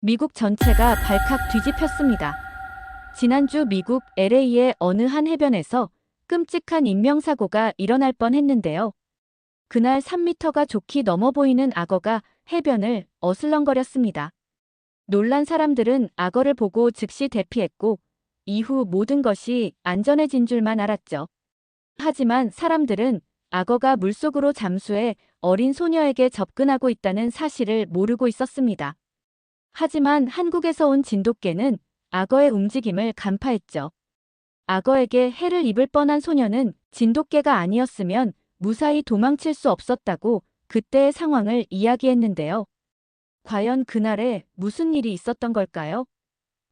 미국 전체가 발칵 뒤집혔습니다. 지난주 미국 LA의 어느 한 해변에서 끔찍한 인명사고가 일어날 뻔했는데요. 그날 3미터가 좋게 넘어 보이는 악어가 해변을 어슬렁거렸습니다. 놀란 사람들은 악어를 보고 즉시 대피했고 이후 모든 것이 안전해진 줄만 알았죠. 하지만 사람들은 악어가 물속으로 잠수해 어린 소녀에게 접근하고 있다는 사실을 모르고 있었습니다. 하지만 한국에서 온 진돗개는 악어의 움직임을 간파했죠. 악어에게 해를 입을 뻔한 소녀는 진돗개가 아니었으면 무사히 도망칠 수 없었다고 그때의 상황을 이야기했는데요. 과연 그날에 무슨 일이 있었던 걸까요?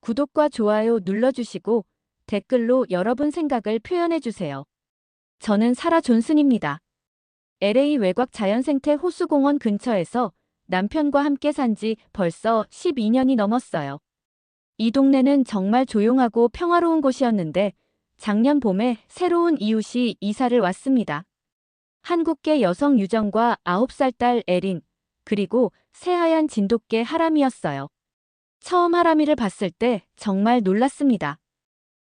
구독과 좋아요 눌러주시고 댓글로 여러분 생각을 표현해주세요. 저는 사라 존슨입니다. LA 외곽 자연생태 호수공원 근처에서 남편과 함께 산 지 벌써 12년이 넘었어요. 이 동네는 정말 조용하고 평화로운 곳이었는데 작년 봄에 새로운 이웃이 이사를 왔습니다. 한국계 여성 유정과 9살 딸 에린, 그리고 새하얀 진돗개 하람이었어요. 처음 하람이를 봤을 때 정말 놀랐습니다.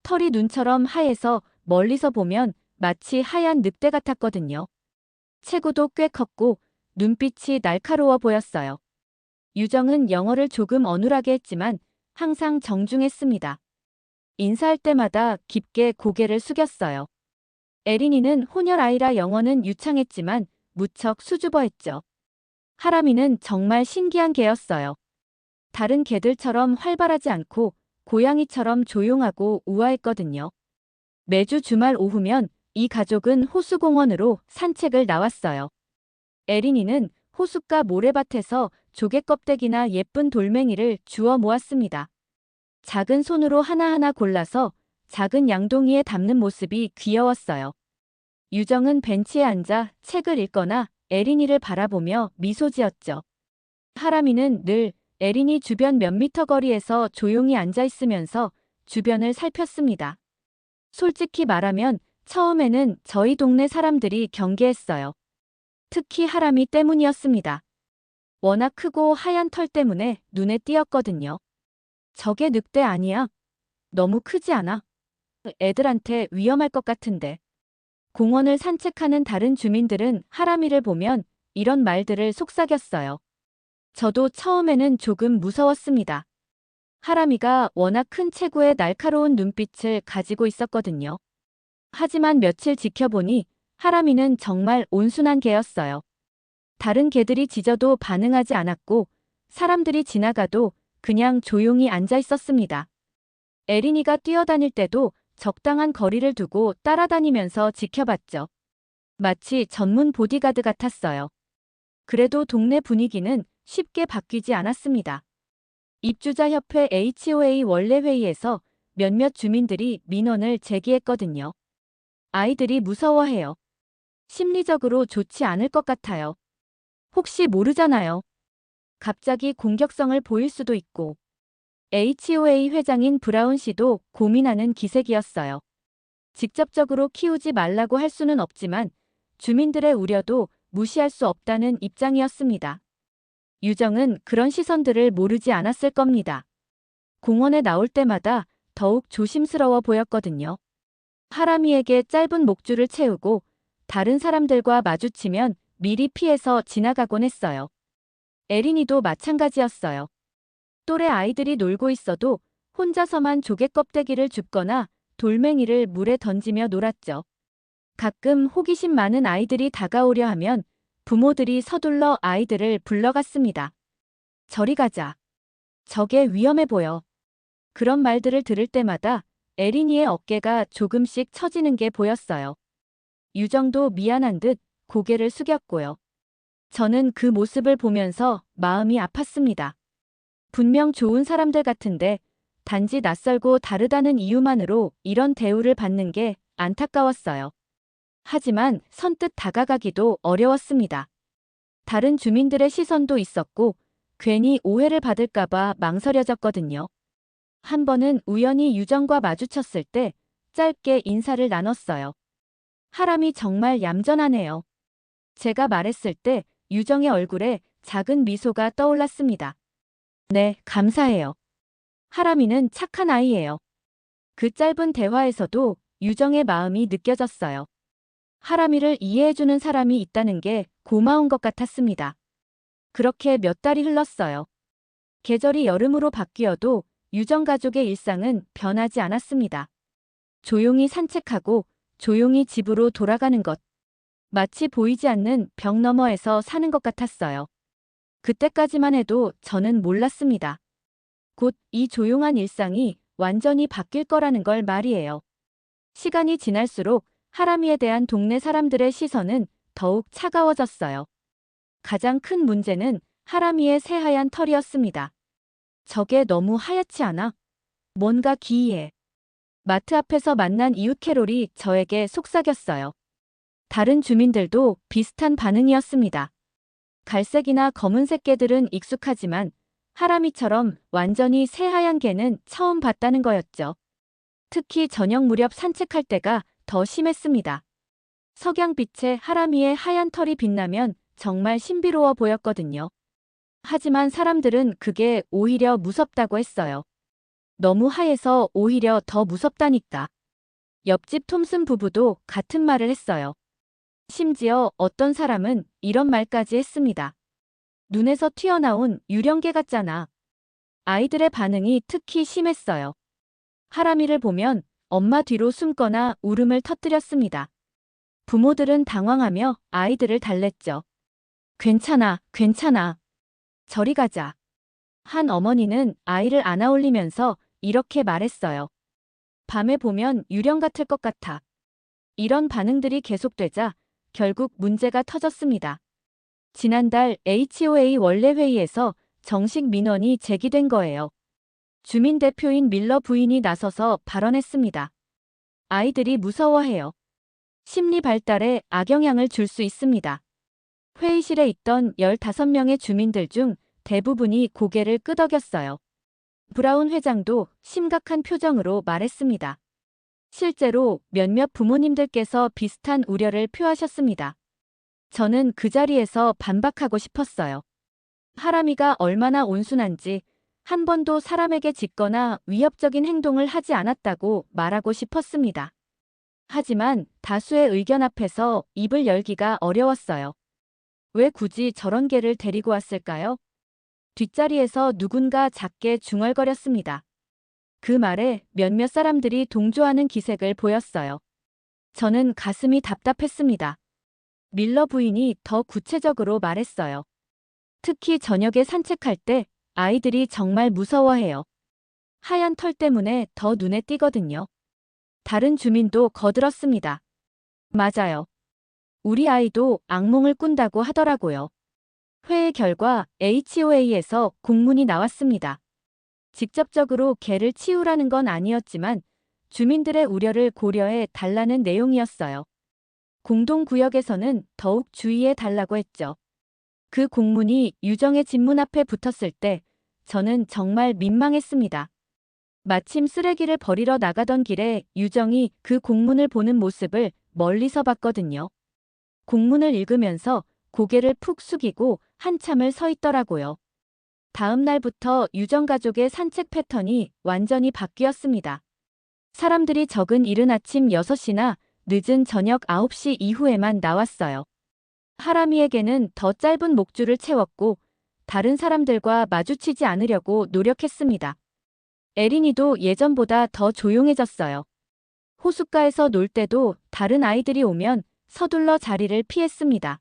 털이 눈처럼 하얘서 멀리서 보면 마치 하얀 늑대 같았거든요. 체구도 꽤 컸고 눈빛이 날카로워 보였어요. 유정은 영어를 조금 어눌하게 했지만 항상 정중했습니다. 인사할 때마다 깊게 고개를 숙였어요. 에린이는 혼혈아이라 영어는 유창했지만 무척 수줍어했죠. 하람이는 정말 신기한 개였어요. 다른 개들처럼 활발하지 않고 고양이처럼 조용하고 우아했거든요. 매주 주말 오후면 이 가족은 호수공원으로 산책을 나왔어요. 에린이는 호숫가 모래밭에서 조개 껍데기나 예쁜 돌멩이를 주워 모았습니다. 작은 손으로 하나하나 골라서 작은 양동이에 담는 모습이 귀여웠어요. 유정은 벤치에 앉아 책을 읽거나 에린이를 바라보며 미소 지었죠. 하람이는 늘 에린이 주변 몇 미터 거리에서 조용히 앉아 있으면서 주변을 살폈습니다. 솔직히 말하면 처음에는 저희 동네 사람들이 경계했어요. 특히 하람이 때문이었습니다. 워낙 크고 하얀 털 때문에 눈에 띄었거든요. 저게 늑대 아니야? 너무 크지 않아? 애들한테 위험할 것 같은데. 공원을 산책하는 다른 주민들은 하람이를 보면 이런 말들을 속삭였어요. 저도 처음에는 조금 무서웠습니다. 하람이가 워낙 큰 체구에 날카로운 눈빛을 가지고 있었거든요. 하지만 며칠 지켜보니 하람이는 정말 온순한 개였어요. 다른 개들이 짖어도 반응하지 않았고 사람들이 지나가도 그냥 조용히 앉아 있었습니다. 에린이가 뛰어다닐 때도 적당한 거리를 두고 따라다니면서 지켜봤죠. 마치 전문 보디가드 같았어요. 그래도 동네 분위기는 쉽게 바뀌지 않았습니다. 입주자협회 HOA 원래회의에서 몇몇 주민들이 민원을 제기했거든요. 아이들이 무서워해요. 심리적으로 좋지 않을 것 같아요. 혹시 모르잖아요. 갑자기 공격성을 보일 수도 있고. HOA 회장인 브라운 씨도 고민하는 기색이었어요. 직접적으로 키우지 말라고 할 수는 없지만 주민들의 우려도 무시할 수 없다는 입장이었습니다. 유정은 그런 시선들을 모르지 않았을 겁니다. 공원에 나올 때마다 더욱 조심스러워 보였거든요. 하람이에게 짧은 목줄을 채우고 다른 사람들과 마주치면 미리 피해서 지나가곤 했어요. 에린이도 마찬가지였어요. 또래 아이들이 놀고 있어도 혼자서만 조개 껍데기를 줍거나 돌멩이를 물에 던지며 놀았죠. 가끔 호기심 많은 아이들이 다가오려 하면 부모들이 서둘러 아이들을 불러갔습니다. 저리 가자. 저게 위험해 보여. 그런 말들을 들을 때마다 에린이의 어깨가 조금씩 처지는 게 보였어요. 유정도 미안한 듯 고개를 숙였고요. 저는 그 모습을 보면서 마음이 아팠습니다. 분명 좋은 사람들 같은데 단지 낯설고 다르다는 이유만으로 이런 대우를 받는 게 안타까웠어요. 하지만 선뜻 다가가기도 어려웠습니다. 다른 주민들의 시선도 있었고 괜히 오해를 받을까봐 망설여졌거든요. 한 번은 우연히 유정과 마주쳤을 때 짧게 인사를 나눴어요. 하람이 정말 얌전하네요. 제가 말했을 때 유정의 얼굴에 작은 미소가 떠올랐습니다. 네, 감사해요. 하람이는 착한 아이예요. 그 짧은 대화에서도 유정의 마음이 느껴졌어요. 하람이를 이해해주는 사람이 있다는 게 고마운 것 같았습니다. 그렇게 몇 달이 흘렀어요. 계절이 여름으로 바뀌어도 유정 가족의 일상은 변하지 않았습니다. 조용히 산책하고 조용히 집으로 돌아가는 것. 마치 보이지 않는 벽 너머에서 사는 것 같았어요. 그때까지만 해도 저는 몰랐습니다. 곧 이 조용한 일상이 완전히 바뀔 거라는 걸 말이에요. 시간이 지날수록 하람이에 대한 동네 사람들의 시선은 더욱 차가워졌어요. 가장 큰 문제는 하람이의 새하얀 털이었습니다. 저게 너무 하얗지 않아? 뭔가 기이해. 마트 앞에서 만난 이웃 캐롤이 저에게 속삭였어요. 다른 주민들도 비슷한 반응이었습니다. 갈색이나 검은색 개들은 익숙하지만 하람이처럼 완전히 새하얀 개는 처음 봤다는 거였죠. 특히 저녁 무렵 산책할 때가 더 심했습니다. 석양빛에 하람이의 하얀 털이 빛나면 정말 신비로워 보였거든요. 하지만 사람들은 그게 오히려 무섭다고 했어요. 너무 하얘서 오히려 더 무섭다니까. 옆집 톰슨 부부도 같은 말을 했어요. 심지어 어떤 사람은 이런 말까지 했습니다. 눈에서 튀어나온 유령개 같잖아. 아이들의 반응이 특히 심했어요. 하람이를 보면 엄마 뒤로 숨거나 울음을 터뜨렸습니다. 부모들은 당황하며 아이들을 달랬죠. 괜찮아, 괜찮아. 저리 가자. 한 어머니는 아이를 안아 올리면서 이렇게 말했어요. 밤에 보면 유령 같을 것 같아. 이런 반응들이 계속되자 결국 문제가 터졌습니다. 지난달 HOA 원래회의에서 정식 민원이 제기된 거예요. 주민 대표인 밀러 부인이 나서서 발언했습니다. 아이들이 무서워해요. 심리 발달에 악영향을 줄 수 있습니다. 회의실에 있던 15명의 주민들 중 대부분이 고개를 끄덕였어요. 브라운 회장도 심각한 표정으로 말했습니다. 실제로 몇몇 부모님들께서 비슷한 우려를 표하셨습니다. 저는 그 자리에서 반박하고 싶었어요. 하람이가 얼마나 온순한지 한 번도 사람에게 짖거나 위협적인 행동을 하지 않았다고 말하고 싶었습니다. 하지만 다수의 의견 앞에서 입을 열기가 어려웠어요. 왜 굳이 저런 개를 데리고 왔을까요? 뒷자리에서 누군가 작게 중얼거렸습니다. 그 말에 몇몇 사람들이 동조하는 기색을 보였어요. 저는 가슴이 답답했습니다. 밀러 부인이 더 구체적으로 말했어요. 특히 저녁에 산책할 때 아이들이 정말 무서워해요. 하얀 털 때문에 더 눈에 띄거든요. 다른 주민도 거들었습니다. 맞아요. 우리 아이도 악몽을 꾼다고 하더라고요. 회의 결과 HOA에서 공문이 나왔습니다. 직접적으로 개를 치우라는 건 아니었지만 주민들의 우려를 고려해 달라는 내용이었어요. 공동구역에서는 더욱 주의해 달라고 했죠. 그 공문이 유정의 집문 앞에 붙었을 때 저는 정말 민망했습니다. 마침 쓰레기를 버리러 나가던 길에 유정이 그 공문을 보는 모습을 멀리서 봤거든요. 공문을 읽으면서 고개를 푹 숙이고 한참을 서 있더라고요. 다음 날부터 유정 가족의 산책 패턴이 완전히 바뀌었습니다. 사람들이 적은 이른 아침 6시나 늦은 저녁 9시 이후에만 나왔어요. 하람이에게는 더 짧은 목줄을 채웠고 다른 사람들과 마주치지 않으려고 노력했습니다. 에린이도 예전보다 더 조용해졌어요. 호숫가에서 놀 때도 다른 아이들이 오면 서둘러 자리를 피했습니다.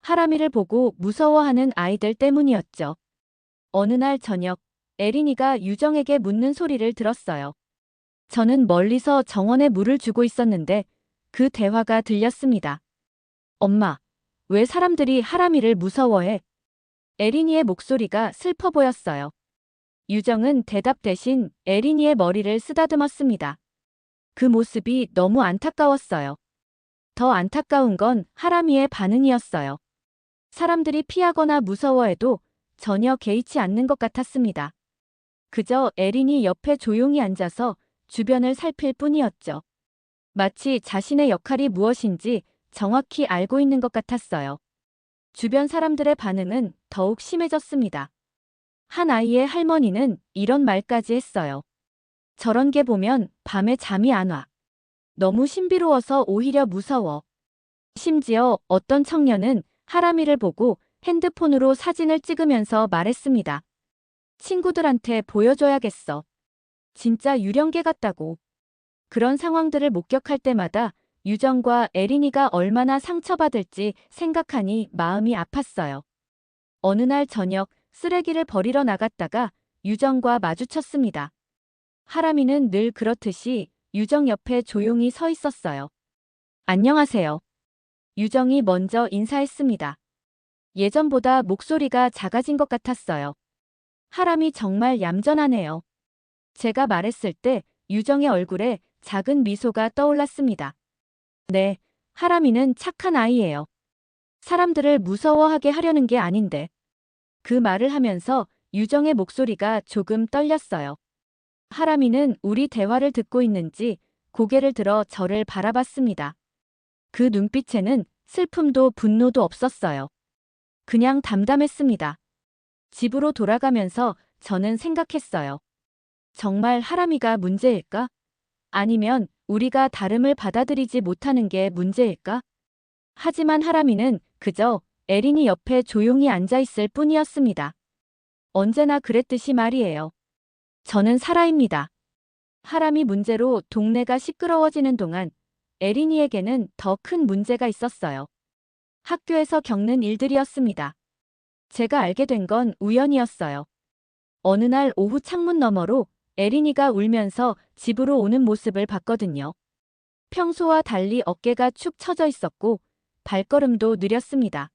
하람이를 보고 무서워하는 아이들 때문이었죠. 어느 날 저녁, 에린이가 유정에게 묻는 소리를 들었어요. 저는 멀리서 정원에 물을 주고 있었는데 그 대화가 들렸습니다. 엄마, 왜 사람들이 하람이를 무서워해? 에린이의 목소리가 슬퍼 보였어요. 유정은 대답 대신 에린이의 머리를 쓰다듬었습니다. 그 모습이 너무 안타까웠어요. 더 안타까운 건 하람이의 반응이었어요. 사람들이 피하거나 무서워해도 전혀 개의치 않는 것 같았습니다. 그저 에린이 옆에 조용히 앉아서 주변을 살필 뿐이었죠. 마치 자신의 역할이 무엇인지 정확히 알고 있는 것 같았어요. 주변 사람들의 반응은 더욱 심해졌습니다. 한 아이의 할머니는 이런 말까지 했어요. 저런 게 보면 밤에 잠이 안 와. 너무 신비로워서 오히려 무서워. 심지어 어떤 청년은 하람이를 보고 핸드폰으로 사진을 찍으면서 말했습니다. 친구들한테 보여줘야겠어. 진짜 유령개 같다고. 그런 상황들을 목격할 때마다 유정과 에린이가 얼마나 상처받을지 생각하니 마음이 아팠어요. 어느 날 저녁 쓰레기를 버리러 나갔다가 유정과 마주쳤습니다. 하람이는 늘 그렇듯이 유정 옆에 조용히 서 있었어요. 안녕하세요. 유정이 먼저 인사했습니다. 예전보다 목소리가 작아진 것 같았어요. 하람이 정말 얌전하네요. 제가 말했을 때 유정의 얼굴에 작은 미소가 떠올랐습니다. 네, 하람이는 착한 아이예요. 사람들을 무서워하게 하려는 게 아닌데. 그 말을 하면서 유정의 목소리가 조금 떨렸어요. 하람이는 우리 대화를 듣고 있는지 고개를 들어 저를 바라봤습니다. 그 눈빛에는 슬픔도 분노도 없었어요. 그냥 담담했습니다. 집으로 돌아가면서 저는 생각했어요. 정말 하람이가 문제일까? 아니면 우리가 다름을 받아들이지 못하는 게 문제일까? 하지만 하람이는 그저 에린이 옆에 조용히 앉아있을 뿐이었습니다. 언제나 그랬듯이 말이에요. 저는 사라입니다. 하람이 문제로 동네가 시끄러워지는 동안 에린이에게는 더 큰 문제가 있었어요. 학교에서 겪는 일들이었습니다. 제가 알게 된 건 우연이었어요. 어느 날 오후 창문 너머로 에린이가 울면서 집으로 오는 모습을 봤거든요. 평소와 달리 어깨가 축 처져 있었고 발걸음도 느렸습니다.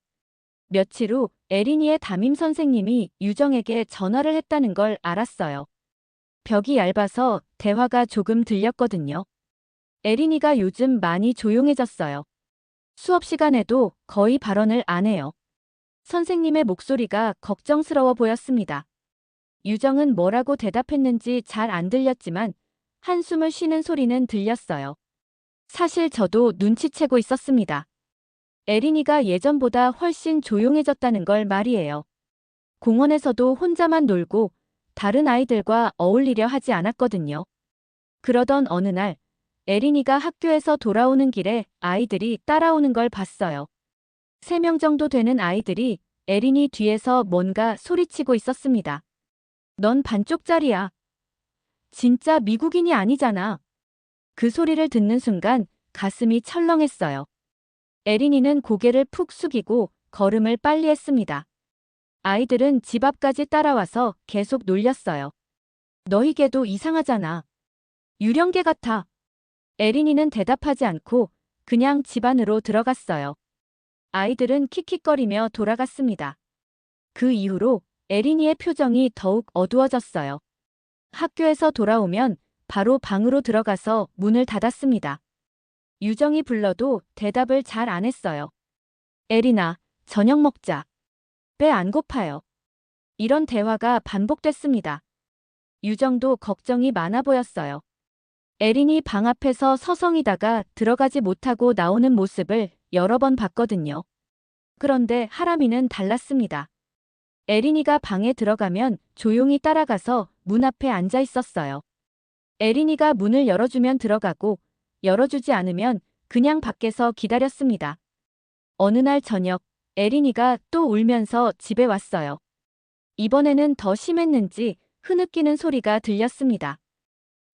며칠 후 에린이의 담임 선생님이 유정에게 전화를 했다는 걸 알았어요. 벽이 얇아서 대화가 조금 들렸거든요. 에린이가 요즘 많이 조용해졌어요. 수업 시간에도 거의 발언을 안 해요. 선생님의 목소리가 걱정스러워 보였습니다. 유정은 뭐라고 대답했는지 잘 안 들렸지만 한숨을 쉬는 소리는 들렸어요. 사실 저도 눈치채고 있었습니다. 에린이가 예전보다 훨씬 조용해졌다는 걸 말이에요. 공원에서도 혼자만 놀고 다른 아이들과 어울리려 하지 않았거든요. 그러던 어느 날 에린이가 학교에서 돌아오는 길에 아이들이 따라오는 걸 봤어요. 3명 정도 되는 아이들이 에린이 뒤에서 뭔가 소리치고 있었습니다. 넌 반쪽짜리야. 진짜 미국인이 아니잖아. 그 소리를 듣는 순간 가슴이 철렁했어요. 에린이는 고개를 푹 숙이고 걸음을 빨리 했습니다. 아이들은 집 앞까지 따라와서 계속 놀렸어요. 너희 개도 이상하잖아. 유령개 같아. 에린이는 대답하지 않고 그냥 집 안으로 들어갔어요. 아이들은 킥킥거리며 돌아갔습니다. 그 이후로 에린이의 표정이 더욱 어두워졌어요. 학교에서 돌아오면 바로 방으로 들어가서 문을 닫았습니다. 유정이 불러도 대답을 잘 안 했어요. 에린아, 저녁 먹자. 배 안 고파요. 이런 대화가 반복됐습니다. 유정도 걱정이 많아 보였어요. 에린이 방 앞에서 서성이다가 들어가지 못하고 나오는 모습을 여러 번 봤거든요. 그런데 하람이는 달랐습니다. 에린이가 방에 들어가면 조용히 따라가서 문 앞에 앉아 있었어요. 에린이가 문을 열어주면 들어가고 열어주지 않으면 그냥 밖에서 기다렸습니다. 어느 날 저녁 에린이가 또 울면서 집에 왔어요. 이번에는 더 심했는지 흐느끼는 소리가 들렸습니다.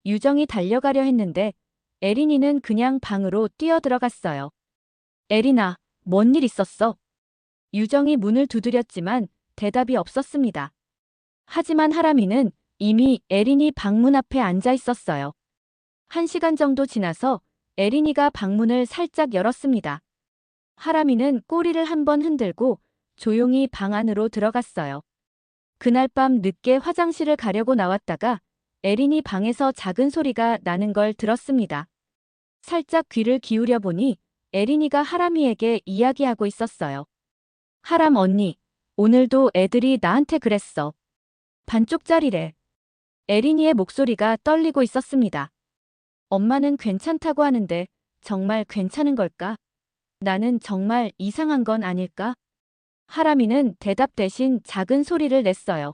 유정이 달려가려 했는데 에린이는 그냥 방으로 뛰어들어갔어요. 에린아, 뭔 일 있었어? 유정이 문을 두드렸지만 대답이 없었습니다. 하지만 하람이는 이미 에린이 방문 앞에 앉아 있었어요. 1시간 정도 지나서 에린이가 방문을 살짝 열었습니다. 하람이는 꼬리를 한번 흔들고 조용히 방 안으로 들어갔어요. 그날 밤 늦게 화장실을 가려고 나왔다가 에린이 방에서 작은 소리가 나는 걸 들었습니다. 살짝 귀를 기울여 보니 에린이가 하람이에게 이야기하고 있었어요. 하람 언니, 오늘도 애들이 나한테 그랬어. 반쪽짜리래. 에린이의 목소리가 떨리고 있었습니다. 엄마는 괜찮다고 하는데 정말 괜찮은 걸까? 나는 정말 이상한 건 아닐까? 하람이는 대답 대신 작은 소리를 냈어요.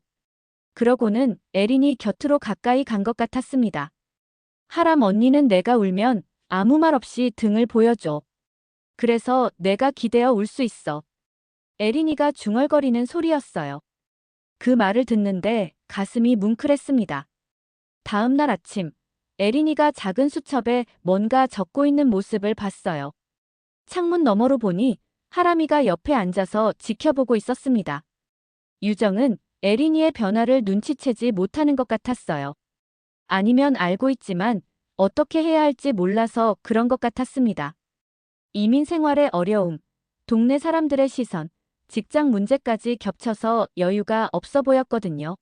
그러고는 에린이 곁으로 가까이 간 것 같았습니다. 하람 언니는 내가 울면 아무 말 없이 등을 보여줘. 그래서 내가 기대어 울 수 있어. 에린이가 중얼거리는 소리였어요. 그 말을 듣는데 가슴이 뭉클했습니다. 다음 날 아침, 에린이가 작은 수첩에 뭔가 적고 있는 모습을 봤어요. 창문 너머로 보니 하람이가 옆에 앉아서 지켜보고 있었습니다. 유정은 에린이의 변화를 눈치채지 못하는 것 같았어요. 아니면 알고 있지만 어떻게 해야 할지 몰라서 그런 것 같았습니다. 이민 생활의 어려움, 동네 사람들의 시선, 직장 문제까지 겹쳐서 여유가 없어 보였거든요.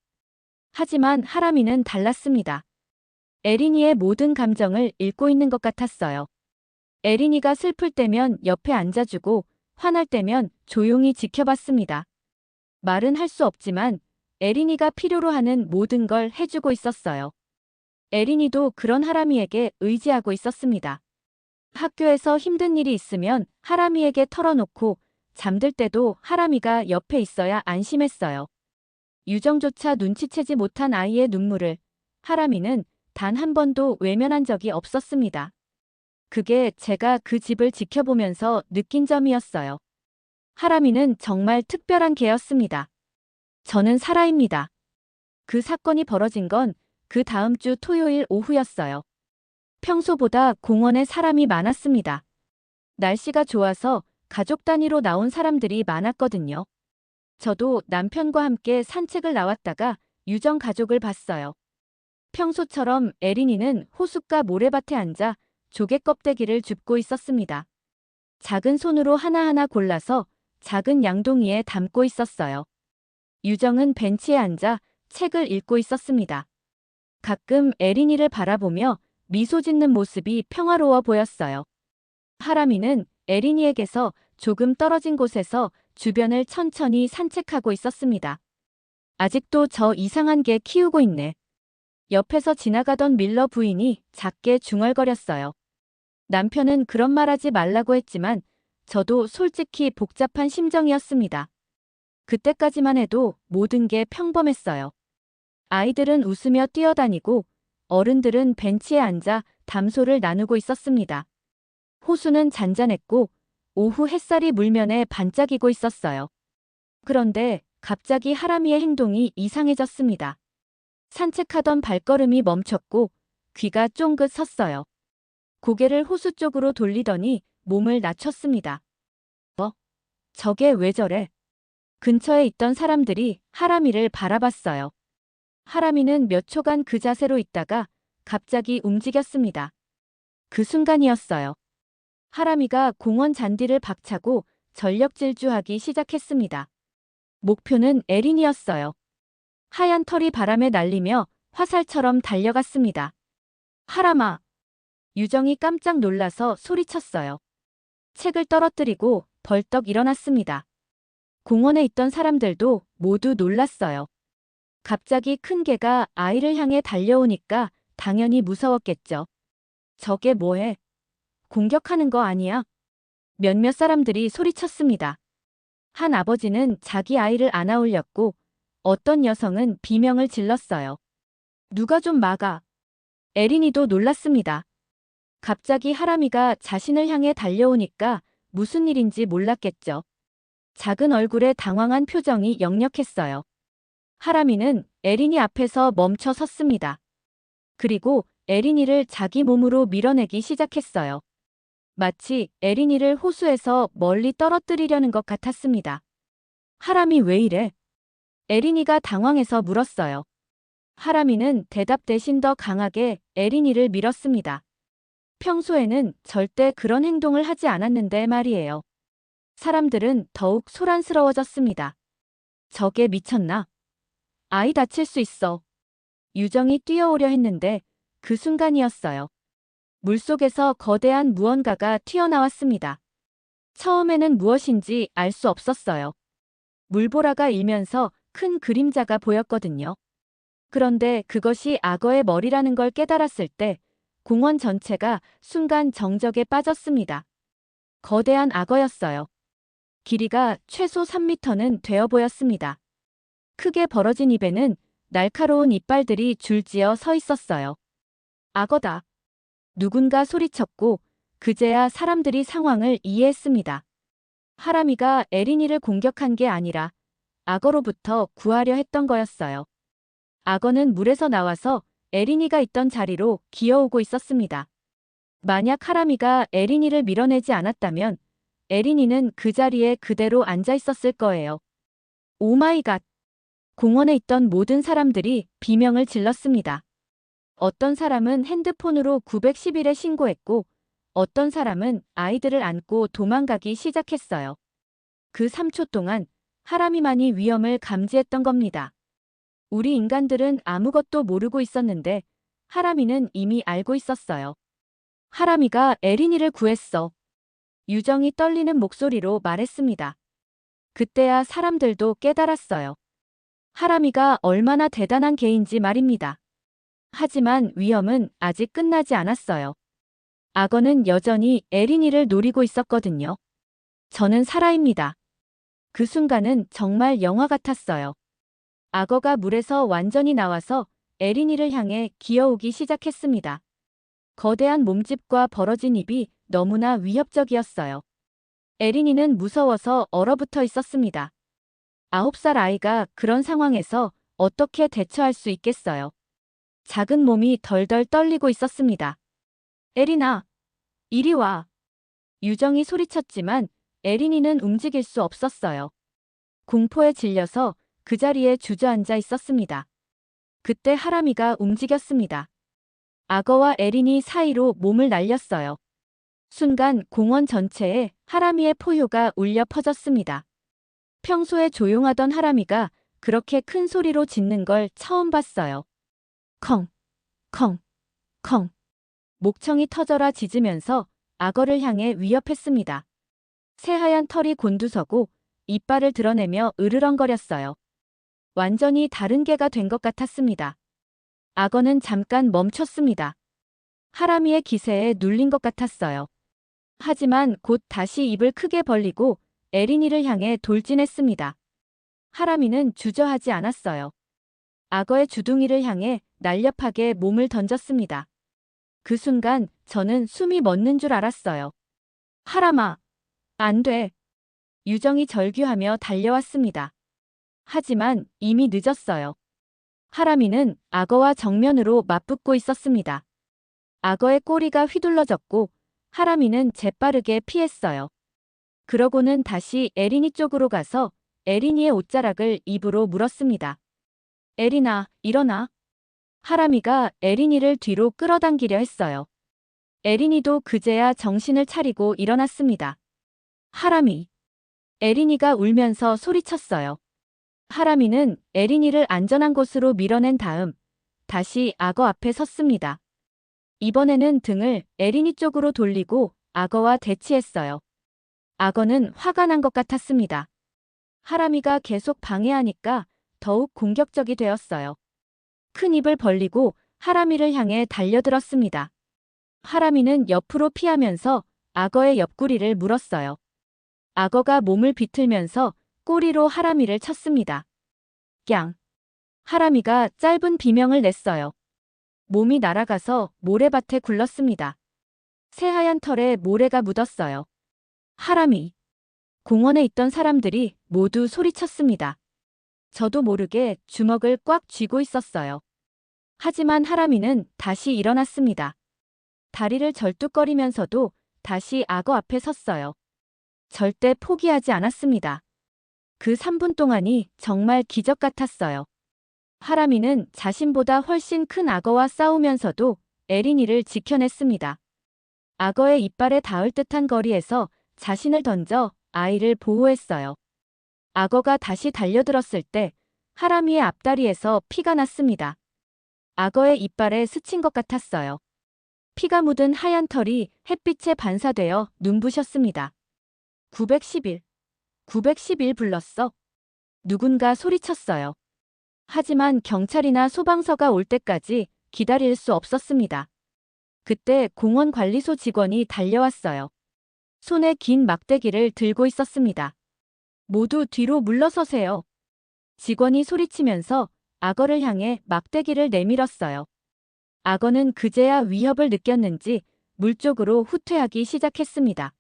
하지만 하람이는 달랐습니다. 에린이의 모든 감정을 읽고 있는 것 같았어요. 에린이가 슬플 때면 옆에 앉아주고 화날 때면 조용히 지켜봤습니다. 말은 할 수 없지만 에린이가 필요로 하는 모든 걸 해주고 있었어요. 에린이도 그런 하람이에게 의지하고 있었습니다. 학교에서 힘든 일이 있으면 하람이에게 털어놓고 잠들 때도 하람이가 옆에 있어야 안심했어요. 유정조차 눈치채지 못한 아이의 눈물을 하람이는 단 한 번도 외면한 적이 없었습니다. 그게 제가 그 집을 지켜보면서 느낀 점이었어요. 하람이는 정말 특별한 개였습니다. 저는 사라입니다. 그 사건이 벌어진 건 그 다음 주 토요일 오후였어요. 평소보다 공원에 사람이 많았습니다. 날씨가 좋아서 가족 단위로 나온 사람들이 많았거든요. 저도 남편과 함께 산책을 나왔다가 유정 가족을 봤어요. 평소처럼 에린이는 호숫가 모래밭에 앉아 조개 껍데기를 줍고 있었습니다. 작은 손으로 하나하나 골라서 작은 양동이에 담고 있었어요. 유정은 벤치에 앉아 책을 읽고 있었습니다. 가끔 에린이를 바라보며 미소 짓는 모습이 평화로워 보였어요. 하람이는 에린이에게서 조금 떨어진 곳에서 주변을 천천히 산책하고 있었습니다. 아직도 저 이상한 개 키우고 있네. 옆에서 지나가던 밀러 부인이 작게 중얼거렸어요. 남편은 그런 말하지 말라고 했지만 저도 솔직히 복잡한 심정이었습니다. 그때까지만 해도 모든 게 평범했어요. 아이들은 웃으며 뛰어다니고 어른들은 벤치에 앉아 담소를 나누고 있었습니다. 호수는 잔잔했고 오후 햇살이 물면에 반짝이고 있었어요. 그런데 갑자기 하람이의 행동이 이상해졌습니다. 산책하던 발걸음이 멈췄고 귀가 쫑긋 섰어요. 고개를 호수 쪽으로 돌리더니 몸을 낮췄습니다. 저게 왜 저래? 근처에 있던 사람들이 하람이를 바라봤어요. 하람이는 몇 초간 그 자세로 있다가 갑자기 움직였습니다. 그 순간이었어요. 하람이가 공원 잔디를 박차고 전력 질주하기 시작했습니다. 목표는 에린이었어요. 하얀 털이 바람에 날리며 화살처럼 달려갔습니다. 하람아! 유정이 깜짝 놀라서 소리쳤어요. 책을 떨어뜨리고 벌떡 일어났습니다. 공원에 있던 사람들도 모두 놀랐어요. 갑자기 큰 개가 아이를 향해 달려오니까 당연히 무서웠겠죠. 저게 뭐해? 공격하는 거 아니야? 몇몇 사람들이 소리쳤습니다. 한 아버지는 자기 아이를 안아 올렸고 어떤 여성은 비명을 질렀어요. 누가 좀 막아. 에린이도 놀랐습니다. 갑자기 하람이가 자신을 향해 달려오니까 무슨 일인지 몰랐겠죠. 작은 얼굴에 당황한 표정이 역력했어요. 하람이는 에린이 앞에서 멈춰 섰습니다. 그리고 에린이를 자기 몸으로 밀어내기 시작했어요. 마치 에린이를 호수에서 멀리 떨어뜨리려는 것 같았습니다. 하람이 왜 이래? 에린이가 당황해서 물었어요. 하람이는 대답 대신 더 강하게 에린이를 밀었습니다. 평소에는 절대 그런 행동을 하지 않았는데 말이에요. 사람들은 더욱 소란스러워졌습니다. 저게 미쳤나? 아이 다칠 수 있어. 유정이 뛰어오려 했는데 그 순간이었어요. 물속에서 거대한 무언가가 튀어나왔습니다. 처음에는 무엇인지 알 수 없었어요. 물보라가 일면서 큰 그림자가 보였거든요. 그런데 그것이 악어의 머리라는 걸 깨달았을 때 공원 전체가 순간 정적에 빠졌습니다. 거대한 악어였어요. 길이가 최소 3m는 되어 보였습니다. 크게 벌어진 입에는 날카로운 이빨들이 줄지어 서 있었어요. 악어다. 누군가 소리쳤고 그제야 사람들이 상황을 이해했습니다. 하람이가 에린이를 공격한 게 아니라 악어로부터 구하려 했던 거였어요. 악어는 물에서 나와서 에린이가 있던 자리로 기어오고 있었습니다. 만약 하람이가 에린이를 밀어내지 않았다면 에린이는 그 자리에 그대로 앉아 있었을 거예요. 오마이갓! 공원에 있던 모든 사람들이 비명을 질렀습니다. 어떤 사람은 핸드폰으로 911에 신고했고 어떤 사람은 아이들을 안고 도망가기 시작했어요. 그 3초 동안 하람이만이 위험을 감지했던 겁니다. 우리 인간들은 아무것도 모르고 있었는데 하람이는 이미 알고 있었어요. 하람이가 에린이를 구했어. 유정이 떨리는 목소리로 말했습니다. 그때야 사람들도 깨달았어요. 하람이가 얼마나 대단한 개인지 말입니다. 하지만 위험은 아직 끝나지 않았어요. 악어는 여전히 에린이를 노리고 있었거든요. 저는 살아입니다. 그 순간은 정말 영화 같았어요. 악어가 물에서 완전히 나와서 에린이를 향해 기어오기 시작했습니다. 거대한 몸집과 벌어진 입이 너무나 위협적이었어요. 에린이는 무서워서 얼어붙어 있었습니다. 9살 아이가 그런 상황에서 어떻게 대처할 수 있겠어요? 작은 몸이 덜덜 떨리고 있었습니다. 에린아, 이리 와. 유정이 소리쳤지만 에린이는 움직일 수 없었어요. 공포에 질려서 그 자리에 주저앉아 있었습니다. 그때 하람이가 움직였습니다. 악어와 에린이 사이로 몸을 날렸어요. 순간 공원 전체에 하람이의 포효가 울려 퍼졌습니다. 평소에 조용하던 하람이가 그렇게 큰 소리로 짖는 걸 처음 봤어요. 컹, 컹, 컹. 목청이 터져라 짖으면서 악어를 향해 위협했습니다. 새하얀 털이 곤두서고 이빨을 드러내며 으르렁거렸어요. 완전히 다른 개가 된 것 같았습니다. 악어는 잠깐 멈췄습니다. 하람이의 기세에 눌린 것 같았어요. 하지만 곧 다시 입을 크게 벌리고 에린이를 향해 돌진했습니다. 하람이는 주저하지 않았어요. 악어의 주둥이를 향해 날렵하게 몸을 던졌습니다. 그 순간 저는 숨이 멎는 줄 알았어요. 하람아, 안 돼. 유정이 절규하며 달려왔습니다. 하지만 이미 늦었어요. 하람이는 악어와 정면으로 맞붙고 있었습니다. 악어의 꼬리가 휘둘러졌고 하람이는 재빠르게 피했어요. 그러고는 다시 에린이 쪽으로 가서 에린이의 옷자락을 입으로 물었습니다. 에린아, 일어나. 하람이가 에린이를 뒤로 끌어당기려 했어요. 에린이도 그제야 정신을 차리고 일어났습니다. 하람이. 에린이가 울면서 소리쳤어요. 하람이는 에린이를 안전한 곳으로 밀어낸 다음 다시 악어 앞에 섰습니다. 이번에는 등을 에린이 쪽으로 돌리고 악어와 대치했어요. 악어는 화가 난 것 같았습니다. 하람이가 계속 방해하니까 더욱 공격적이 되었어요. 큰 입을 벌리고 하람이를 향해 달려들었습니다. 하람이는 옆으로 피하면서 악어의 옆구리를 물었어요. 악어가 몸을 비틀면서 꼬리로 하람이를 쳤습니다. 꺄! 하람이가 짧은 비명을 냈어요. 몸이 날아가서 모래밭에 굴렀습니다. 새하얀 털에 모래가 묻었어요. 하람이. 공원에 있던 사람들이 모두 소리쳤습니다. 저도 모르게 주먹을 꽉 쥐고 있었어요. 하지만 하람이는 다시 일어났습니다. 다리를 절뚝거리면서도 다시 악어 앞에 섰어요. 절대 포기하지 않았습니다. 그 3분 동안이 정말 기적 같았어요. 하람이는 자신보다 훨씬 큰 악어와 싸우면서도 에린이를 지켜냈습니다. 악어의 이빨에 닿을 듯한 거리에서 자신을 던져 아이를 보호했어요. 악어가 다시 달려들었을 때 하람이의 앞다리에서 피가 났습니다. 악어의 이빨에 스친 것 같았어요. 피가 묻은 하얀 털이 햇빛에 반사되어 눈부셨습니다. 911. 911 불렀어. 누군가 소리쳤어요. 하지만 경찰이나 소방서가 올 때까지 기다릴 수 없었습니다. 그때 공원 관리소 직원이 달려왔어요. 손에 긴 막대기를 들고 있었습니다. 모두 뒤로 물러서세요. 직원이 소리치면서 악어를 향해 막대기를 내밀었어요. 악어는 그제야 위협을 느꼈는지 물 쪽으로 후퇴하기 시작했습니다.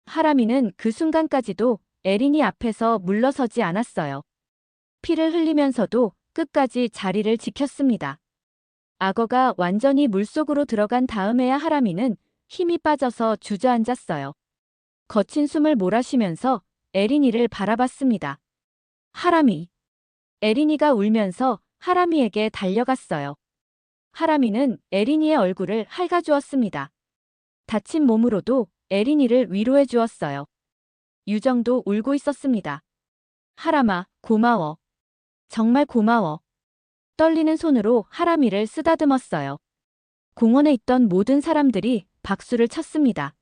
하람이는 그 순간까지도 에린이 앞에서 물러서지 않았어요. 피를 흘리면서도 끝까지 자리를 지켰습니다. 악어가 완전히 물속으로 들어간 다음에야 하람이는 힘이 빠져서 주저앉았어요. 거친 숨을 몰아쉬면서 에린이를 바라봤습니다. 하람이. 에린이가 울면서 하람이에게 달려갔어요. 하람이는 에린이의 얼굴을 핥아주었습니다. 다친 몸으로도 에린이를 위로해 주었어요. 유정도 울고 있었습니다. 하람아, 고마워. 정말 고마워. 떨리는 손으로 하람이를 쓰다듬었어요. 공원에 있던 모든 사람들이 박수를 쳤습니다.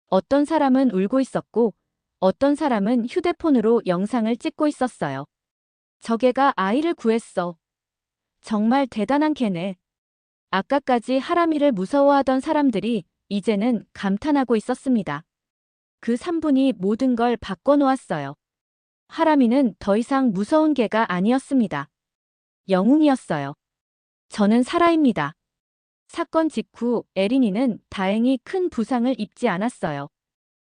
어떤 사람은 울고 있었고, 어떤 사람은 휴대폰으로 영상을 찍고 있었어요. 저 개가 아이를 구했어. 정말 대단한 개네. 아까까지 하람이를 무서워하던 사람들이 이제는 감탄하고 있었습니다. 그 3분이 모든 걸 바꿔놓았어요. 하람이는 더 이상 무서운 개가 아니었습니다. 영웅이었어요. 저는 살아입니다. 사건 직후 에린이는 다행히 큰 부상을 입지 않았어요.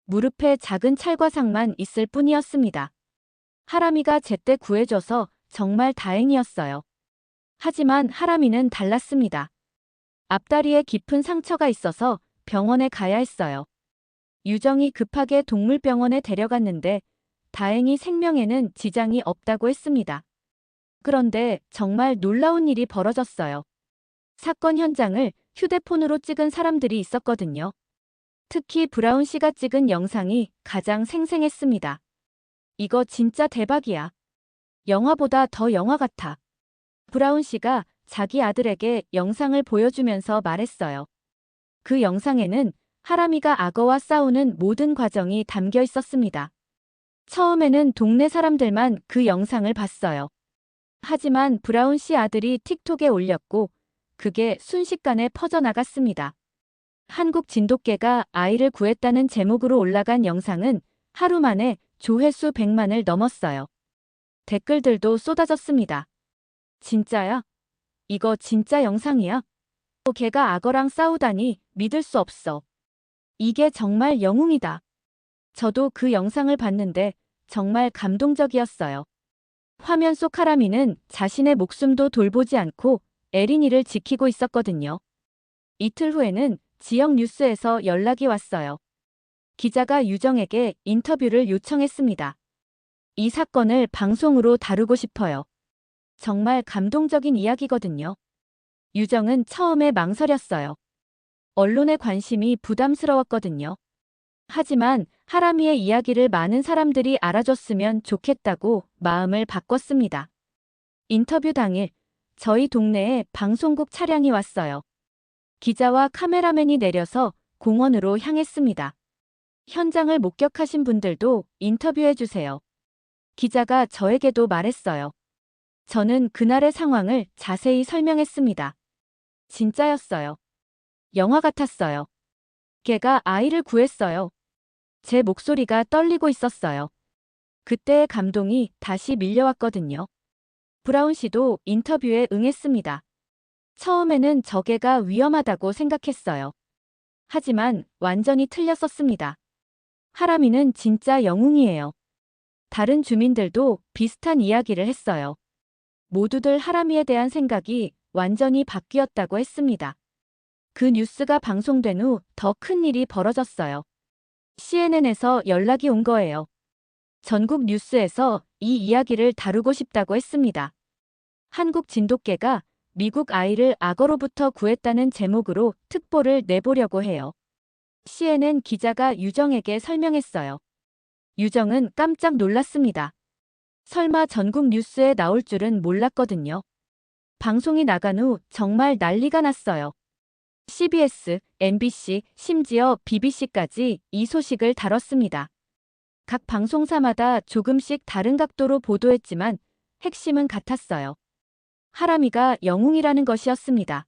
무릎에 작은 찰과상만 있을 뿐이었습니다. 하람이가 제때 구해줘서 정말 다행이었어요. 하지만 하람이는 달랐습니다. 앞다리에 깊은 상처가 있어서 병원에 가야 했어요. 유정이 급하게 동물병원에 데려갔는데 다행히 생명에는 지장이 없다고 했습니다. 그런데 정말 놀라운 일이 벌어졌어요. 사건 현장을 휴대폰으로 찍은 사람들이 있었거든요. 특히 브라운 씨가 찍은 영상이 가장 생생했습니다. 이거 진짜 대박이야. 영화보다 더 영화 같아. 브라운 씨가 자기 아들에게 영상을 보여주면서 말했어요. 그 영상에는 하람이가 악어와 싸우는 모든 과정이 담겨 있었습니다. 처음에는 동네 사람들만 그 영상을 봤어요. 하지만 브라운 씨 아들이 틱톡에 올렸고 그게 순식간에 퍼져나갔습니다. 한국 진돗개가 아이를 구했다는 제목으로 올라간 영상은 하루 만에 조회수 100만을 넘었어요. 댓글들도 쏟아졌습니다. 진짜야? 이거 진짜 영상이야? 개가 악어랑 싸우다니 믿을 수 없어. 이게 정말 영웅이다. 저도 그 영상을 봤는데 정말 감동적이었어요. 화면 속 하람이는 자신의 목숨도 돌보지 않고 에린이를 지키고 있었거든요. 이틀 후에는 지역 뉴스에서 연락이 왔어요. 기자가 유정에게 인터뷰를 요청했습니다. 이 사건을 방송으로 다루고 싶어요. 정말 감동적인 이야기거든요. 유정은 처음에 망설였어요. 언론의 관심이 부담스러웠거든요. 하지만 하람이의 이야기를 많은 사람들이 알아줬으면 좋겠다고 마음을 바꿨습니다. 인터뷰 당일 저희 동네에 방송국 차량이 왔어요. 기자와 카메라맨이 내려서 공원으로 향했습니다. 현장을 목격하신 분들도 인터뷰해주세요. 기자가 저에게도 말했어요. 저는 그날의 상황을 자세히 설명했습니다. 진짜였어요. 영화 같았어요. 개가 아이를 구했어요. 제 목소리가 떨리고 있었어요. 그때의 감동이 다시 밀려왔거든요. 브라운 씨도 인터뷰에 응했습니다. 처음에는 저 개가 위험하다고 생각했어요. 하지만 완전히 틀렸었습니다. 하람이는 진짜 영웅이에요. 다른 주민들도 비슷한 이야기를 했어요. 모두들 하람이에 대한 생각이 완전히 바뀌었다고 했습니다. 그 뉴스가 방송된 후 더 큰 일이 벌어졌어요. CNN에서 연락이 온 거예요. 전국 뉴스에서 이 이야기를 다루고 싶다고 했습니다. 한국 진돗개가 미국 아이를 악어로부터 구했다는 제목으로 특보를 내보려고 해요. CNN 기자가 유정에게 설명했어요. 유정은 깜짝 놀랐습니다. 설마 전국 뉴스에 나올 줄은 몰랐거든요. 방송이 나간 후 정말 난리가 났어요. CBS, MBC, 심지어 BBC까지 이 소식을 다뤘습니다. 각 방송사마다 조금씩 다른 각도로 보도했지만 핵심은 같았어요. 하람이가 영웅이라는 것이었습니다.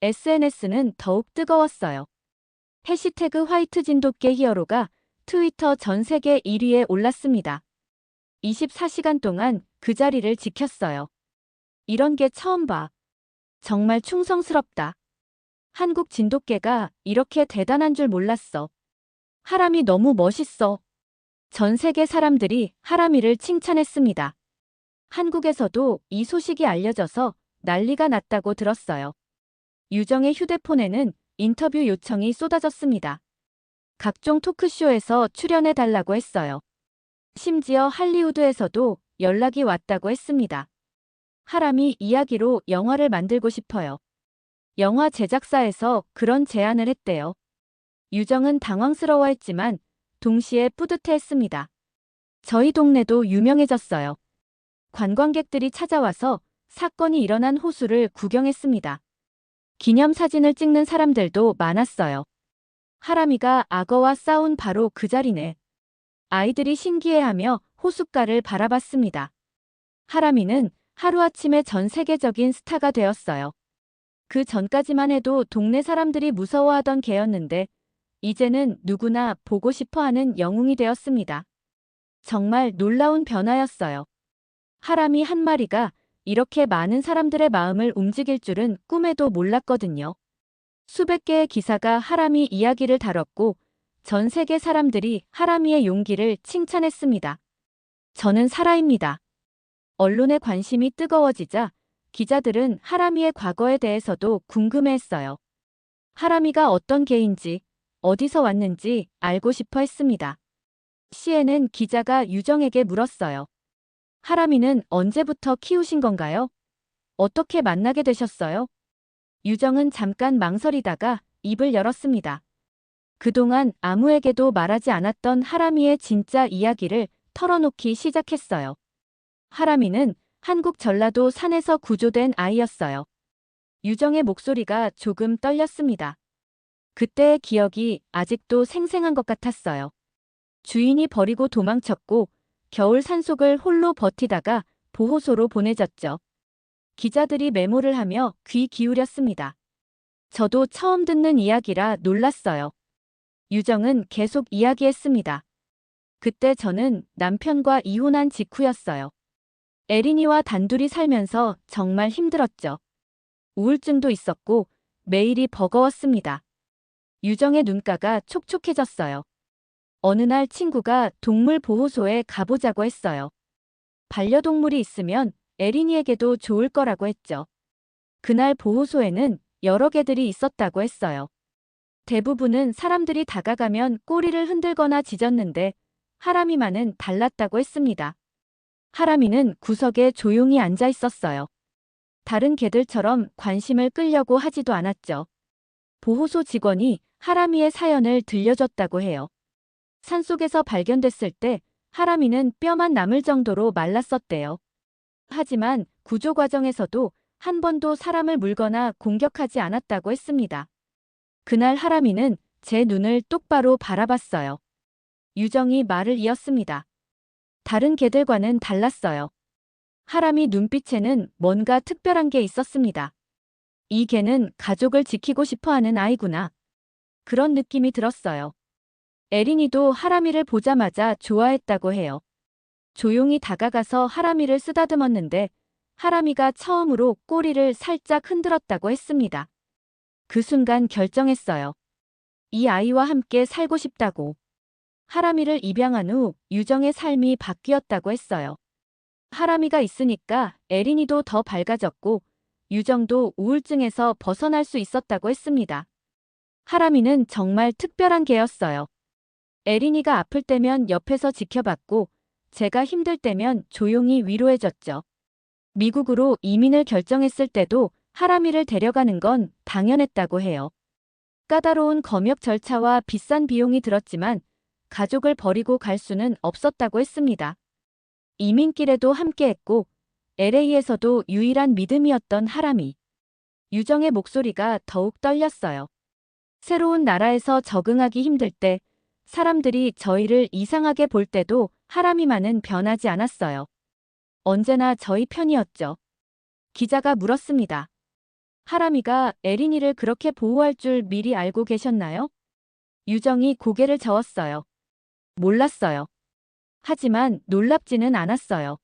SNS는 더욱 뜨거웠어요. 해시태그 화이트 진돗개 히어로가 트위터 전 세계 1위에 올랐습니다. 24시간 동안 그 자리를 지켰어요. 이런 게 처음 봐. 정말 충성스럽다. 한국 진돗개가 이렇게 대단한 줄 몰랐어. 하람이 너무 멋있어. 전 세계 사람들이 하람이를 칭찬했습니다. 한국에서도 이 소식이 알려져서 난리가 났다고 들었어요. 유정의 휴대폰에는 인터뷰 요청이 쏟아졌습니다. 각종 토크쇼에서 출연해달라고 했어요. 심지어 할리우드에서도 연락이 왔다고 했습니다. 하람이 이야기로 영화를 만들고 싶어요. 영화 제작사에서 그런 제안을 했대요. 유정은 당황스러워했지만 동시에 뿌듯해했습니다. 저희 동네도 유명해졌어요. 관광객들이 찾아와서 사건이 일어난 호수를 구경했습니다. 기념사진을 찍는 사람들도 많았어요. 하람이가 악어와 싸운 바로 그 자리네. 아이들이 신기해하며 호숫가를 바라봤습니다. 하람이는 하루아침에 전 세계적인 스타가 되었어요. 그 전까지만 해도 동네 사람들이 무서워하던 개였는데 이제는 누구나 보고 싶어하는 영웅이 되었습니다. 정말 놀라운 변화였어요. 하람이 한 마리가 이렇게 많은 사람들의 마음을 움직일 줄은 꿈에도 몰랐거든요. 수백 개의 기사가 하람이 이야기를 다뤘고 전 세계 사람들이 하람이의 용기를 칭찬했습니다. 저는 사라입니다. 언론의 관심이 뜨거워지자 기자들은 하람이의 과거에 대해서도 궁금해했어요. 하람이가 어떤 개인지, 어디서 왔는지 알고 싶어 했습니다. CNN 기자가 유정에게 물었어요. 하람이는 언제부터 키우신 건가요? 어떻게 만나게 되셨어요? 유정은 잠깐 망설이다가 입을 열었습니다. 그동안 아무에게도 말하지 않았던 하람이의 진짜 이야기를 털어놓기 시작했어요. 하람이는 한국 전라도 산에서 구조된 아이였어요. 유정의 목소리가 조금 떨렸습니다. 그때의 기억이 아직도 생생한 것 같았어요. 주인이 버리고 도망쳤고 겨울 산속을 홀로 버티다가 보호소로 보내졌죠. 기자들이 메모를 하며 귀 기울였습니다. 저도 처음 듣는 이야기라 놀랐어요. 유정은 계속 이야기했습니다. 그때 저는 남편과 이혼한 직후였어요. 에린이와 단둘이 살면서 정말 힘들었죠. 우울증도 있었고 매일이 버거웠습니다. 유정의 눈가가 촉촉해졌어요. 어느 날 친구가 동물 보호소에 가보자고 했어요. 반려동물이 있으면 에린이에게도 좋을 거라고 했죠. 그날 보호소에는 여러 개들이 있었다고 했어요. 대부분은 사람들이 다가가면 꼬리를 흔들거나 짖었는데 하람이만은 달랐다고 했습니다. 하람이는 구석에 조용히 앉아 있었어요. 다른 개들처럼 관심을 끌려고 하지도 않았죠. 보호소 직원이 하람이의 사연을 들려줬다고 해요. 산속에서 발견됐을 때 하람이는 뼈만 남을 정도로 말랐었대요. 하지만 구조 과정에서도 한 번도 사람을 물거나 공격하지 않았다고 했습니다. 그날 하람이는 제 눈을 똑바로 바라봤어요. 유정이 말을 이었습니다. 다른 개들과는 달랐어요. 하람이 눈빛에는 뭔가 특별한 게 있었습니다. 이 개는 가족을 지키고 싶어하는 아이구나. 그런 느낌이 들었어요. 에린이도 하람이를 보자마자 좋아했다고 해요. 조용히 다가가서 하람이를 쓰다듬었는데 하람이가 처음으로 꼬리를 살짝 흔들었다고 했습니다. 그 순간 결정했어요. 이 아이와 함께 살고 싶다고. 하람이를 입양한 후 유정의 삶이 바뀌었다고 했어요. 하람이가 있으니까 에린이도 더 밝아졌고 유정도 우울증에서 벗어날 수 있었다고 했습니다. 하람이는 정말 특별한 개였어요. 에린이가 아플 때면 옆에서 지켜봤고 제가 힘들 때면 조용히 위로해줬죠. 미국으로 이민을 결정했을 때도 하람이를 데려가는 건 당연했다고 해요. 까다로운 검역 절차와 비싼 비용이 들었지만 가족을 버리고 갈 수는 없었다고 했습니다. 이민길에도 함께했고 LA에서도 유일한 믿음이었던 하람이. 유정의 목소리가 더욱 떨렸어요. 새로운 나라에서 적응하기 힘들 때 사람들이 저희를 이상하게 볼 때도 하람이만은 변하지 않았어요. 언제나 저희 편이었죠. 기자가 물었습니다. 하람이가 에린이를 그렇게 보호할 줄 미리 알고 계셨나요? 유정이 고개를 저었어요. 몰랐어요. 하지만 놀랍지는 않았어요.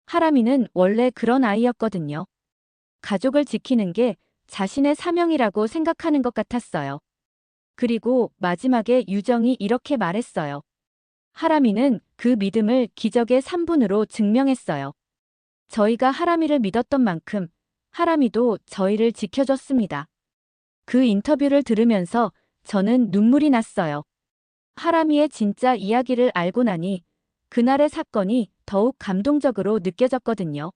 하람이는 원래 그런 아이였거든요. 가족을 지키는 게 자신의 사명이라고 생각하는 것 같았어요. 그리고 마지막에 유정이 이렇게 말했어요. 하람이는 그 믿음을 기적의 3분으로 증명했어요. 저희가 하람이를 믿었던 만큼 하람이도 저희를 지켜줬습니다. 그 인터뷰를 들으면서 저는 눈물이 났어요. 하람이의 진짜 이야기를 알고 나니 그날의 사건이 더욱 감동적으로 느껴졌거든요.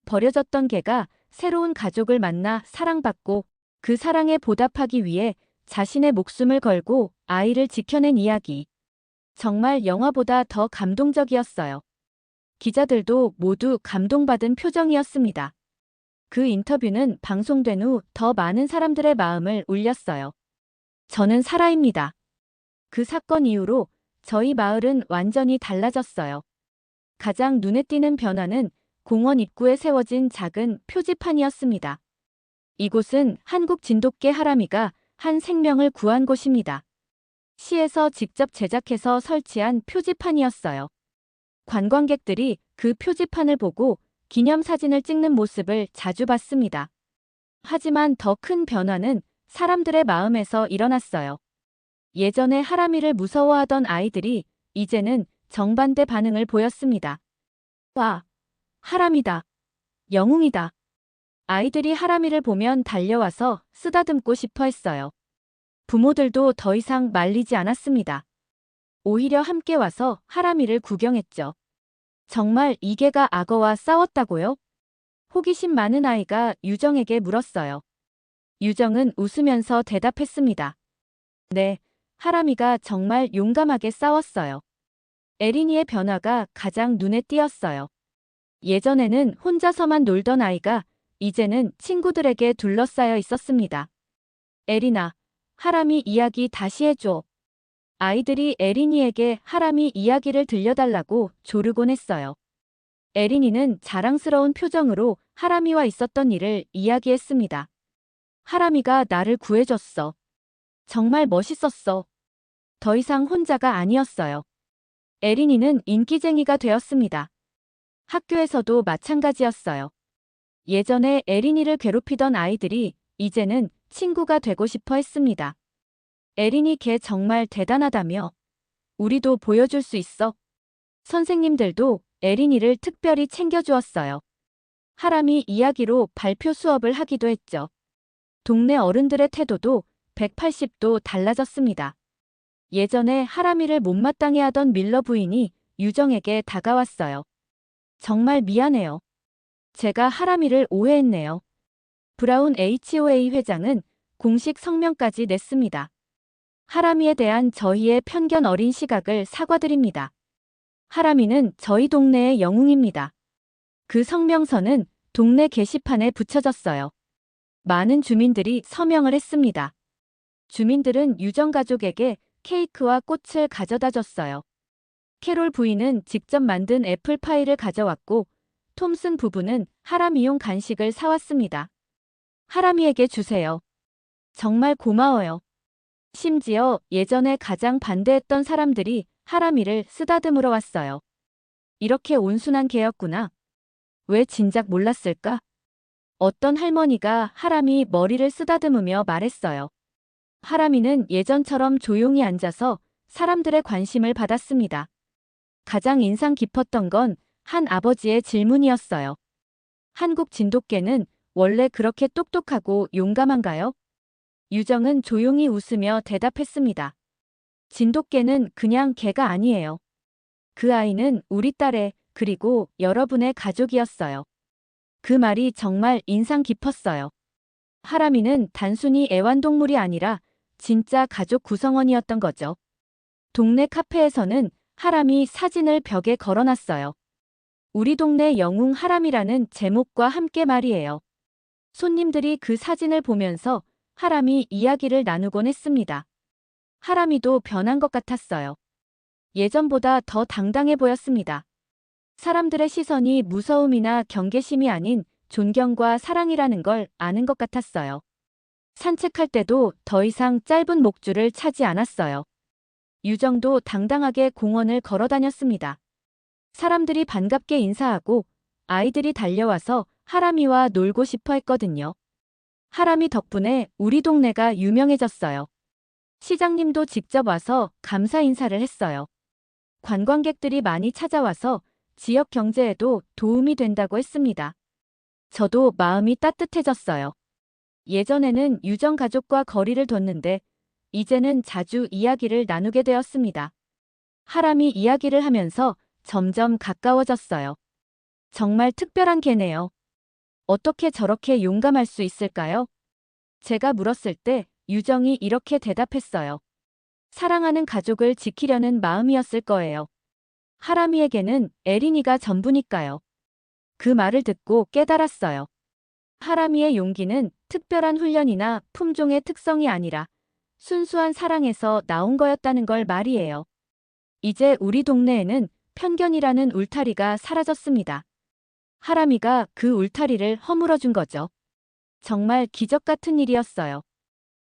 버려졌던 개가 새로운 가족을 만나 사랑받고 그 사랑에 보답하기 위해 자신의 목숨을 걸고 아이를 지켜낸 이야기. 정말 영화보다 더 감동적이었어요. 기자들도 모두 감동받은 표정이었습니다. 그 인터뷰는 방송된 후 더 많은 사람들의 마음을 울렸어요. 저는 사라입니다. 그 사건 이후로 저희 마을은 완전히 달라졌어요. 가장 눈에 띄는 변화는 공원 입구에 세워진 작은 표지판이었습니다. 이곳은 한국 진돗개 하람이가 한 생명을 구한 곳입니다. 시에서 직접 제작해서 설치한 표지판이었어요. 관광객들이 그 표지판을 보고 기념사진을 찍는 모습을 자주 봤습니다. 하지만 더 큰 변화는 사람들의 마음에서 일어났어요. 예전에 하람이를 무서워하던 아이들이 이제는 정반대 반응을 보였습니다. 와, 하람이다. 영웅이다. 아이들이 하람이를 보면 달려와서 쓰다듬고 싶어 했어요. 부모들도 더 이상 말리지 않았습니다. 오히려 함께 와서 하람이를 구경했죠. 정말 이 개가 악어와 싸웠다고요? 호기심 많은 아이가 유정에게 물었어요. 유정은 웃으면서 대답했습니다. 네, 하람이가 정말 용감하게 싸웠어요. 에린이의 변화가 가장 눈에 띄었어요. 예전에는 혼자서만 놀던 아이가 이제는 친구들에게 둘러싸여 있었습니다. 에린아, 하람이 이야기 다시 해줘. 아이들이 에린이에게 하람이 이야기를 들려달라고 조르곤 했어요. 에린이는 자랑스러운 표정으로 하람이와 있었던 일을 이야기했습니다. 하람이가 나를 구해줬어. 정말 멋있었어. 더 이상 혼자가 아니었어요. 에린이는 인기쟁이가 되었습니다. 학교에서도 마찬가지였어요. 예전에 에린이를 괴롭히던 아이들이 이제는 친구가 되고 싶어 했습니다. 에린이 걔 정말 대단하다며. 우리도 보여줄 수 있어. 선생님들도 에린이를 특별히 챙겨주었어요. 하람이 이야기로 발표 수업을 하기도 했죠. 동네 어른들의 태도도 180도 달라졌습니다. 예전에 하람이를 못마땅해 하던 밀러 부인이 유정에게 다가왔어요. 정말 미안해요. 제가 하람이를 오해했네요. 브라운 HOA 회장은 공식 성명까지 냈습니다. 하람이에 대한 저희의 편견 어린 시각을 사과드립니다. 하람이는 저희 동네의 영웅입니다. 그 성명서는 동네 게시판에 붙여졌어요. 많은 주민들이 서명을 했습니다. 주민들은 유정 가족에게 케이크와 꽃을 가져다 줬어요. 캐롤 부인은 직접 만든 애플파이를 가져왔고 톰슨 부부는 하람이용 간식을 사왔습니다. 하람이에게 주세요. 정말 고마워요. 심지어 예전에 가장 반대했던 사람들이 하람이를 쓰다듬으러 왔어요. 이렇게 온순한 개였구나. 왜 진작 몰랐을까? 어떤 할머니가 하람이 머리를 쓰다듬으며 말했어요. 하람이는 예전처럼 조용히 앉아서 사람들의 관심을 받았습니다. 가장 인상 깊었던 건 한 아버지의 질문이었어요. 한국 진돗개는 원래 그렇게 똑똑하고 용감한가요? 유정은 조용히 웃으며 대답했습니다. 진돗개는 그냥 개가 아니에요. 그 아이는 우리 딸의 그리고 여러분의 가족이었어요. 그 말이 정말 인상 깊었어요. 하람이는 단순히 애완동물이 아니라 진짜 가족 구성원이었던 거죠. 동네 카페에서는 하람이 사진을 벽에 걸어놨어요. 우리 동네 영웅 하람이라는 제목과 함께 말이에요. 손님들이 그 사진을 보면서 하람이 이야기를 나누곤 했습니다. 하람이도 변한 것 같았어요. 예전보다 더 당당해 보였습니다. 사람들의 시선이 무서움이나 경계심이 아닌 존경과 사랑이라는 걸 아는 것 같았어요. 산책할 때도 더 이상 짧은 목줄을 차지 않았어요. 유정도 당당하게 공원을 걸어 다녔습니다. 사람들이 반갑게 인사하고 아이들이 달려와서 하람이와 놀고 싶어 했거든요. 하람이 덕분에 우리 동네가 유명해졌어요. 시장님도 직접 와서 감사 인사를 했어요. 관광객들이 많이 찾아와서 지역 경제에도 도움이 된다고 했습니다. 저도 마음이 따뜻해졌어요. 예전에는 유정 가족과 거리를 뒀는데 이제는 자주 이야기를 나누게 되었습니다. 하람이 이야기를 하면서 점점 가까워졌어요. 정말 특별한 개네요. 어떻게 저렇게 용감할 수 있을까요? 제가 물었을 때 유정이 이렇게 대답했어요. 사랑하는 가족을 지키려는 마음이었을 거예요. 하람이에게는 에린이가 전부니까요. 그 말을 듣고 깨달았어요. 하람이의 용기는 특별한 훈련이나 품종의 특성이 아니라 순수한 사랑에서 나온 거였다는 걸 말이에요. 이제 우리 동네에는 편견이라는 울타리가 사라졌습니다. 하람이가 그 울타리를 허물어준 거죠. 정말 기적 같은 일이었어요.